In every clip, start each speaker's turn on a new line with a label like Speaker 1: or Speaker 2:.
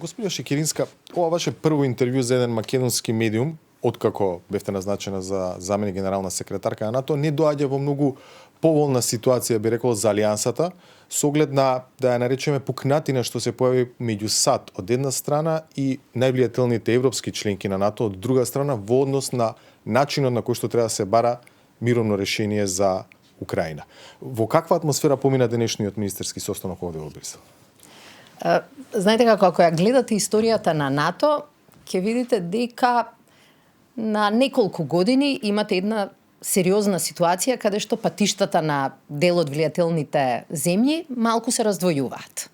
Speaker 1: Господја Шекеринска, ова ваше прво интервју за еден македонски медиум, откако бевте назначена за заменик генерална секретарка на НАТО, не доаѓа во многу поволна ситуација, би рекол, за Алијансата, со оглед на, да ја наречеме, пукнатина што се појави меѓу САД од една страна и највлијателните европски членки на НАТО од друга страна во однос на начинот на кој што треба да се бара мировно решение за Украина. Во каква атмосфера помина денешниот министерски состанок овде во Брисел?
Speaker 2: Знаете како ја гледате историјата на НАТО, ќе видите дека на неколку години имате една сериозна ситуација каде што патиштата на дел од влијателните земји малку се раздвојуваат.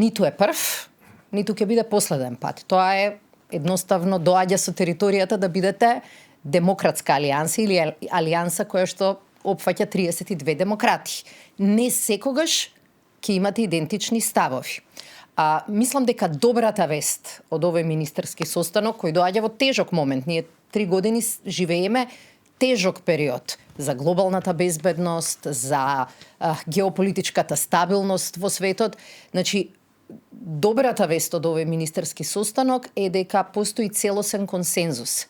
Speaker 2: Ниту е прв, ниту ќе биде последен пат. Тоа е едноставно доаѓа со територијата да бидете демократска алијанса или алијанса која што опфаќа 32 демократи. Не секогаш ќе имате идентични ставови. Мислам дека добрата вест од овој министерски состанок кој доаѓа во тежок момент, ние 3 години живееме тежок период за глобалната безбедност, за геополитичката стабилност во светот. Значи, добрата вест од овој министерски состанок е дека постои целосен консензус,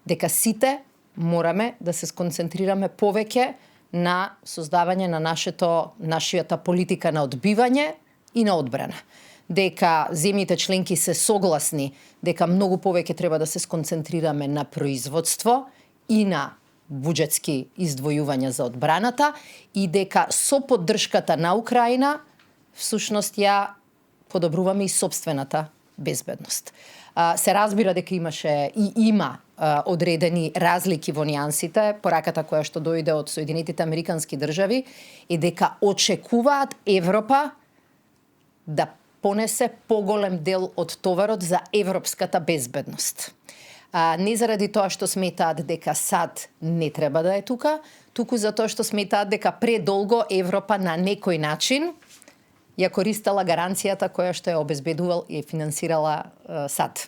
Speaker 2: дека сите мораме да се сконцентрираме повеќе на создавање на нашата политика на одбивање и на одбрана. Дека земјите членки се согласни дека многу повеќе треба да се сконцентрираме на производство и на буџетски издвојувања за одбраната и дека со поддршката на Украина всушност ја подобруваме и сопствената безбедност. Се разбира дека имаше и има одредени разлики во нијансите. Пораката која што дојде од Соединетите Американски држави е дека очекуваат Европа да понесе поголем дел од товарот за европската безбедност. Не заради тоа што сметаат дека САД не треба да е тука, туку затоа што сметаат дека предолго Европа на некој начин ја користела гаранцијата која што ја обезбедувал и финансирала САД.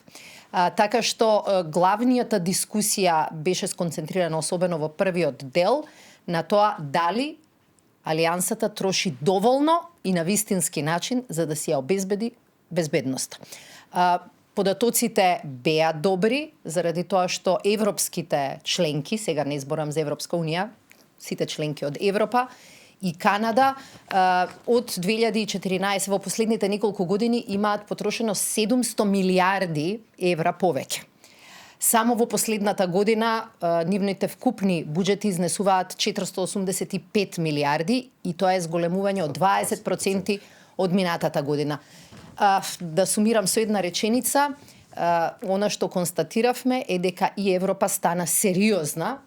Speaker 2: Така што главнијата дискусија беше сконцентрирана особено во првиот дел на тоа дали Алијансата троши доволно и на вистински начин за да си ја обезбеди безбедноста. Податоците беа добри заради тоа што европските членки, сега не зборам за Европска унија, сите членки од Европа и Канада од 2014 во последните неколку години имаат потрошено 700 милиарди евра повеќе. Само во последната година нивните вкупни буџети изнесуваат 485 милиарди и тоа е зголемување од 20% од минатата година. Да сумирам со една реченица, она што констатиравме е дека и Европа стана сериозна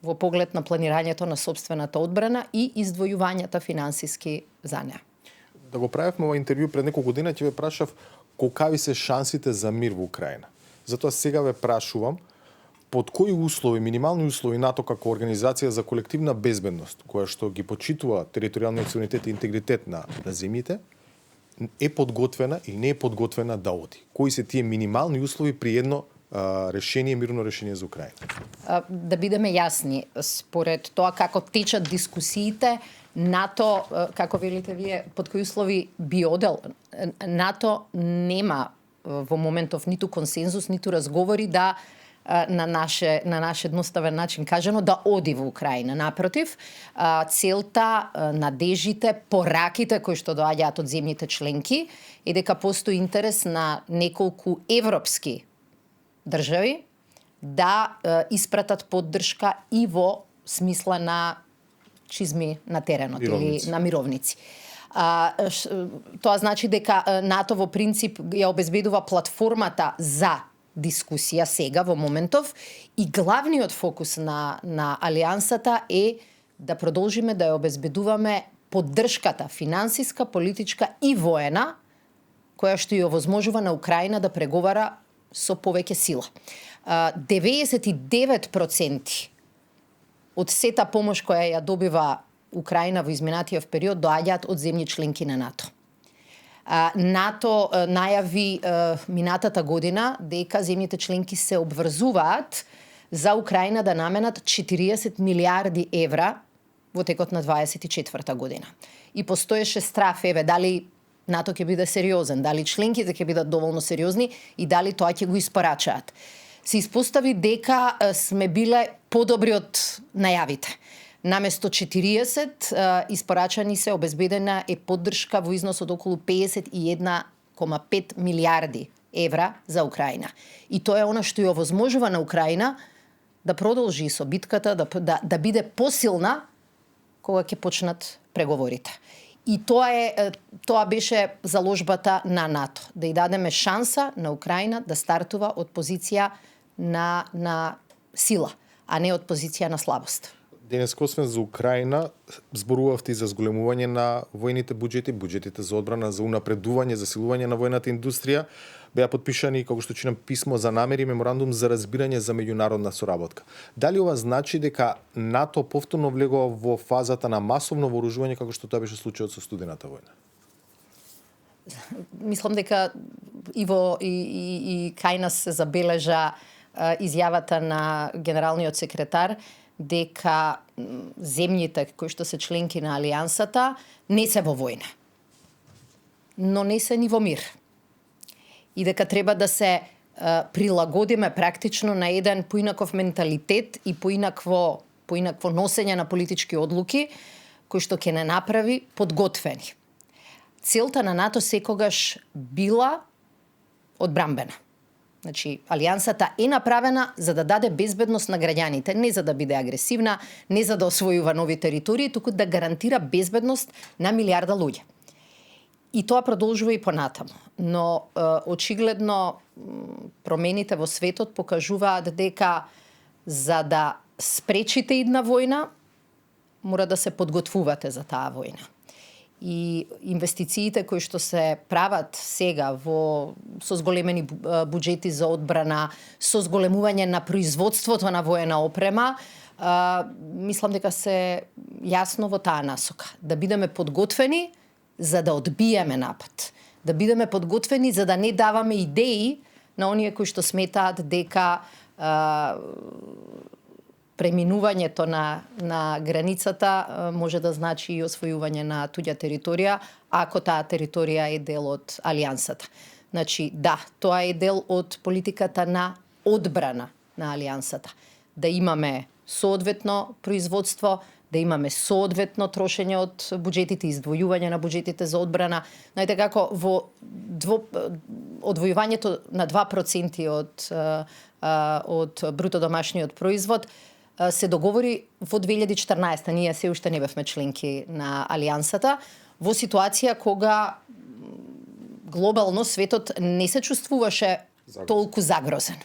Speaker 2: во поглед на планирањето на сопствената одбрана и издвојувањата финансиски за неа.
Speaker 1: Да го правевме ова интервју пред неколку година, ќе ве прашав колкави се шансите за мир во Украина. Затоа сега ве прашувам под кои услови, минимални услови НАТО како организација за колективна безбедност, која што ги почитува територијалниот суверенитет и интегритет на земјите, е подготвена или не е подготвена да оди? Кои се тие минимални услови при едно мирно решение за Украина?
Speaker 2: Да бидеме јасни, според тоа како течат дискусиите, НАТО, како велите вие, под кои услови би одел, НАТО нема во моментов ниту консензус, ниту разговори да на наш едноставен начин кажано да оди во Украина. Напротив, целта, надежите, пораките кои што доаѓаат од земјите членки е дека постои интерес на неколку европски држави да испратат поддршка и во смисла на чизми на теренот или на мировници. Тоа значи дека НАТО во принцип ја обезбедува платформата за дискусија сега во моментов и главниот фокус на Алијансата е да продолжиме да ја обезбедуваме поддршката финансиска, политичка и воена која што ја овозможува на Украина да преговара со повеќе сила. 99% од сета помош која ја добива Украина во изминатиот период доаѓаат од земји членки на НАТО. НАТО најави минатата година дека земјите членки се обврзуваат за Украина да наменат 40 милиарди евра во текот на 24 година. И постоеше страф, дали НАТО ќе биде сериозен, дали членките ќе бидат доволно сериозни и дали тоа ќе го испорачаат. Се испостави дека сме биле подобри од најавите. Наместо 40, испорачани се, обезбедена е поддршка во износ од околу 51,5 милиарди евра за Украина. И тоа е она што ја овозможува на Украина да продолжи со битката, да биде посилна кога ќе почнат преговорите. И тоа беше заложбата на НАТО, да ја дадеме шанса на Украина да стартува од позиција на сила, а не од позиција на слабост.
Speaker 1: Денес, освен за Украина, зборувавте и за зголемување на војните буџети, буџетите за одбрана, за унапредување, засилување на војната индустрија. Беа подпишани, како што чинам, писмо за намери, меморандум за разбирање за меѓународна соработка. Дали ова значи дека НАТО повторно влегува во фазата на масовно вооружување, како што тоа беше случајот со студената војна?
Speaker 2: Мислам дека и кај нас се забележа изјавата на генералниот секретар дека земјите кои што се членки на Алијансата не се во војна, но не се ни во мир. И дека треба да се прилагодиме практично на еден поинаков менталитет и поинакво носење на политички одлуки, кои што ќе не направи подготвени. Целта на НАТО секогаш била одбрамбена. Значи, Алијансата е направена за да даде безбедност на граѓаните, не за да биде агресивна, не за да освојува нови територии, туку да гарантира безбедност на милиарда луѓе. И тоа продолжува и понатаму. Но очигледно промените во светот покажуваат дека за да спречите една војна, мора да се подготвувате за таа војна. И инвестициите кои што се прават сега со зголемени буџети за одбрана, со зголемување на производството на воена опрема, мислам дека се јасно во таа насока. Да бидеме подготвени за да одбиеме напад. Да бидеме подготвени за да не даваме идеи на оние кои што сметаат дека преминувањето на границата може да значи и освојување на туѓа територија, ако таа територија е дел од Алијансата. Значи, да, тоа е дел од политиката на одбрана на Алијансата. Да имаме соодветно производство, да имаме соодветно трошење од буџетите, издвојување на буџетите за одбрана. Знаете како во одвојувањето на 2% од бруто домашниот производ се договори во 2014. Ние се уште не бевме членки на Алијансата, во ситуација кога глобално светот не се чувствуваше толку загрозен.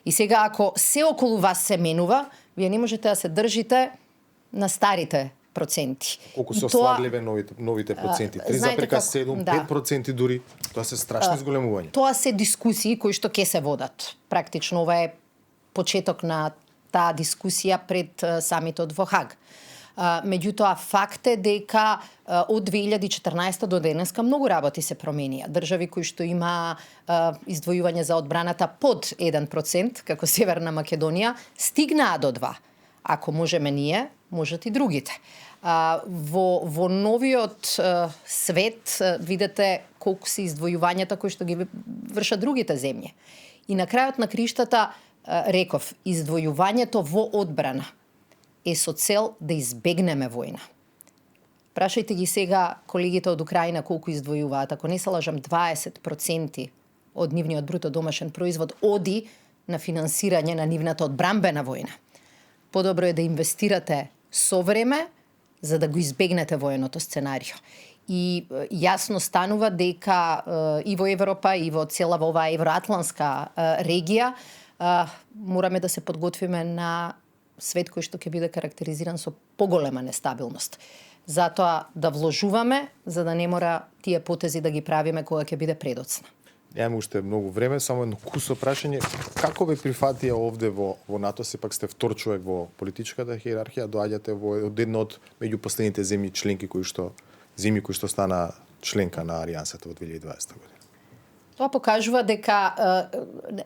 Speaker 2: И сега ако се околу вас се менува, вие не можете да се држите на старите проценти.
Speaker 1: Колку се ослагливе новите проценти? 3,7,
Speaker 2: да.
Speaker 1: 5% дури. Тоа се страшни зголемувања.
Speaker 2: Тоа се дискусии кои што ќе се водат. Практично ова е почеток на таа дискусија пред самитот во Хаг. Меѓутоа, факт е дека од 2014 до денеска многу работи се променија. Држави кои што има издвојување за одбраната под 1%, како Северна Македонија, стигнаа до 2%. Ако можеме ние, можат и другите. Во новиот свет видите колку се издвојувањата кои што ги вршат другите земји. И на крајот на криштата реков, издвојувањето во одбрана е со цел да избегнеме војна. Прашајте ги сега колегите од Украина колку издвојуваат. Ако не се лажам, 20% од нивниот бруто домашен производ оди на финансирање на нивната одбрамбена војна. Подобро е да инвестирате со време за да го избегнете военото сценарио. И јасно станува дека и во Европа и во цела во оваа евроатланска регија мораме да се подготвиме на свет кој што ќе биде карактеризиран со поголема нестабилност. Затоа да вложуваме, за да не мора тие потези да ги правиме кога ќе биде предоцна.
Speaker 1: Немаме уште многу време, само едно кусо прашање. Како ве прифатија овде во НАТО? Сепак сте втор човек во политичката хиерархија, доаѓате од една од меѓу последните земји членки кои што стана членка на Алијансата во 2020 година.
Speaker 2: Тоа покажува дека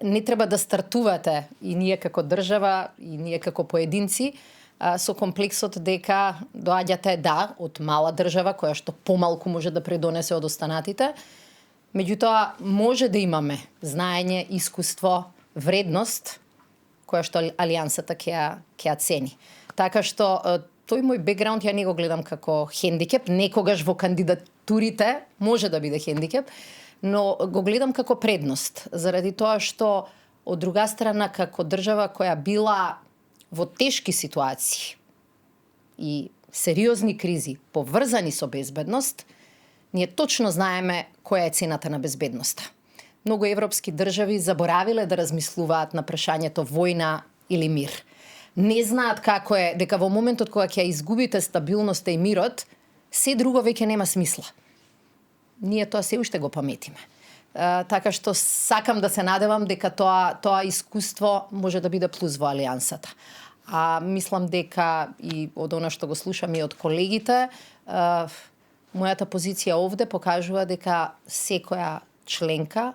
Speaker 2: не треба да стартувате и ние како држава, и ние како поединци, со комплексот дека доаѓате од мала држава која што помалку може да предонесе од останатите. Меѓутоа може да имаме знаење, искуство, вредност која што Алијансата ќе ја цени. Така што тој мој бекграунд ја не го гледам како хендикеп, некогаш во кандидатурите може да биде хендикеп, но го гледам како предност, заради тоа што од друга страна како држава која била во тешки ситуации и сериозни кризи поврзани со безбедност, ние точно знаеме која е цената на безбедноста. Многу европски држави заборавиле да размислуваат на прашањето војна или мир. Не знаат како е дека во моментот кога ќе изгубите стабилноста и мирот, се друго веќе нема смисла. Ние тоа се уште го паметиме. Така што сакам да се надевам дека тоа искуство може да биде плюс во Алијансата. А мислам дека и од она што го слушам и од колегите, мојата позиција овде покажува дека секоја членка,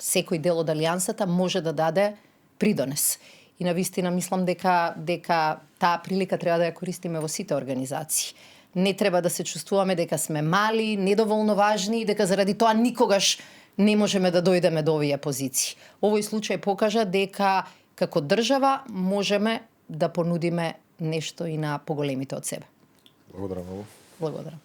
Speaker 2: секој дел од Алијансата може да даде придонес. И навистина мислам дека таа прилика треба да ја користиме во сите организации. Не треба да се чувствуваме дека сме мали, недоволно важни и дека заради тоа никогаш не можеме да дојдеме до овие позиции. Овој случај покажа дека како држава можеме да понудиме нешто и на поголемите од себе.
Speaker 1: Благодарам многу.
Speaker 2: Благодарам.